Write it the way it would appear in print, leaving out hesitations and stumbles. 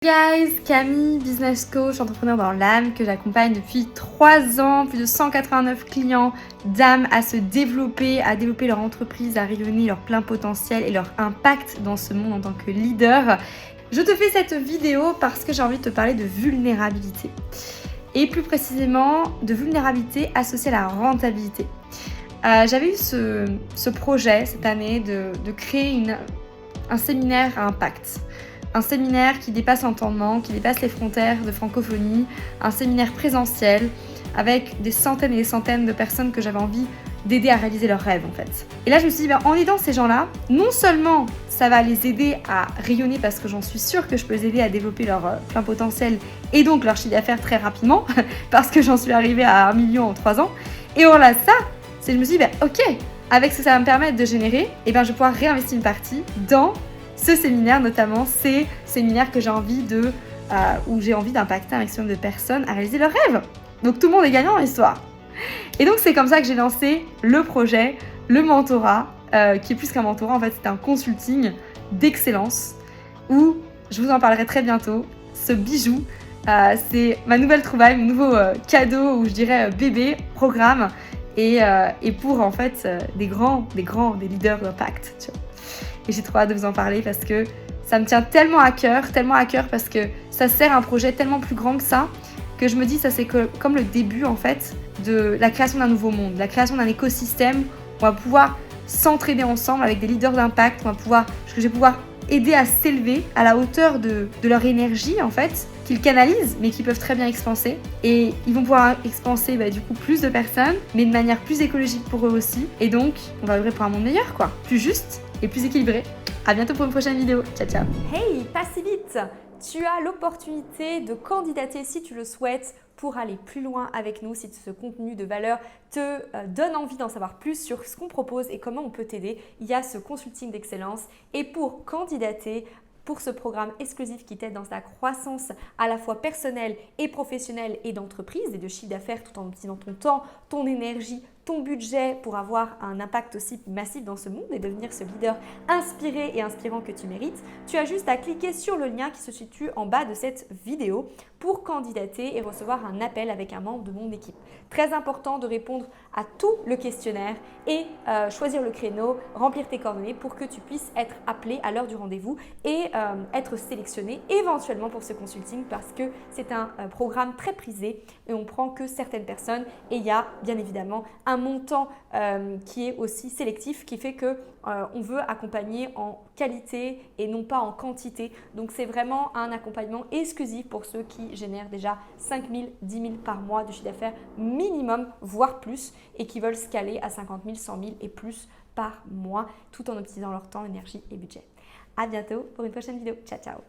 Guys, Camille, business coach, entrepreneur dans l'âme, que j'accompagne depuis 3 ans, plus de 189 clients d'âme à se développer, à développer leur entreprise, à rayonner leur plein potentiel et leur impact dans ce monde en tant que leader. Je te fais cette vidéo parce que j'ai envie de te parler de vulnérabilité. Et plus précisément, de vulnérabilité associée à la rentabilité. J'avais eu ce projet cette année de créer un séminaire à impact. Un séminaire qui dépasse l'entendement, qui dépasse les frontières de francophonie, un séminaire présentiel avec des centaines et des centaines de personnes que j'avais envie d'aider à réaliser leurs rêves en fait. Et là je me suis dit, en aidant ces gens-là, non seulement ça va les aider à rayonner parce que j'en suis sûre que je peux les aider à développer leur plein potentiel et donc leur chiffre d'affaires très rapidement parce que j'en suis arrivée à 1 million en 3 ans. Et voilà ça, je me suis dit, ok, avec ce que ça va me permettre de générer, je vais pouvoir réinvestir une partie dans ce séminaire, notamment, c'est séminaire que j'ai envie où j'ai envie d'impacter un maximum de personnes à réaliser leurs rêves. Donc tout le monde est gagnant dans l'histoire. Et donc c'est comme ça que j'ai lancé le projet, le mentorat, qui est plus qu'un mentorat, en fait c'est un consulting d'excellence, où je vous en parlerai très bientôt. Ce bijou, c'est ma nouvelle trouvaille, mon nouveau cadeau, ou je dirais bébé, programme, et pour en fait des leaders d'impact, tu vois. Et j'ai trop hâte de vous en parler parce que ça me tient tellement à cœur parce que ça sert à un projet tellement plus grand que ça, que je me dis ça c'est comme le début en fait de la création d'un nouveau monde, la création d'un écosystème où on va pouvoir s'entraider ensemble avec des leaders d'impact, que je vais pouvoir aider à s'élever à la hauteur de leur énergie en fait, qu'ils canalisent mais qui peuvent très bien expanser. Et ils vont pouvoir expanser du coup plus de personnes, mais de manière plus écologique pour eux aussi. Et donc on va œuvrer pour un monde meilleur quoi, plus juste et plus équilibré. À bientôt pour une prochaine vidéo. Ciao ciao. Hey, pas si vite. Tu as l'opportunité de candidater si tu le souhaites pour aller plus loin avec nous, si ce contenu de valeur te donne envie d'en savoir plus sur ce qu'on propose et comment on peut t'aider. Il y a ce consulting d'excellence et pour candidater pour ce programme exclusif qui t'aide dans ta croissance à la fois personnelle et professionnelle et d'entreprise et de chiffre d'affaires tout en utilisant ton temps, ton énergie, ton budget pour avoir un impact aussi massif dans ce monde et devenir ce leader inspiré et inspirant que tu mérites, tu as juste à cliquer sur le lien qui se situe en bas de cette vidéo pour candidater et recevoir un appel avec un membre de mon équipe. Très important de répondre à tout le questionnaire et choisir le créneau, remplir tes coordonnées pour que tu puisses être appelé à l'heure du rendez-vous et être sélectionné éventuellement pour ce consulting parce que c'est un programme très prisé et on prend que certaines personnes et il y a bien évidemment un montant qui est aussi sélectif qui fait que on veut accompagner en qualité et non pas en quantité. Donc c'est vraiment un accompagnement exclusif pour ceux qui génèrent déjà 5 000, 10 000 par mois de chiffre d'affaires minimum, voire plus, et qui veulent scaler à 50 000, 100 000 et plus par mois, tout en optimisant leur temps, énergie et budget. À bientôt pour une prochaine vidéo. Ciao, ciao.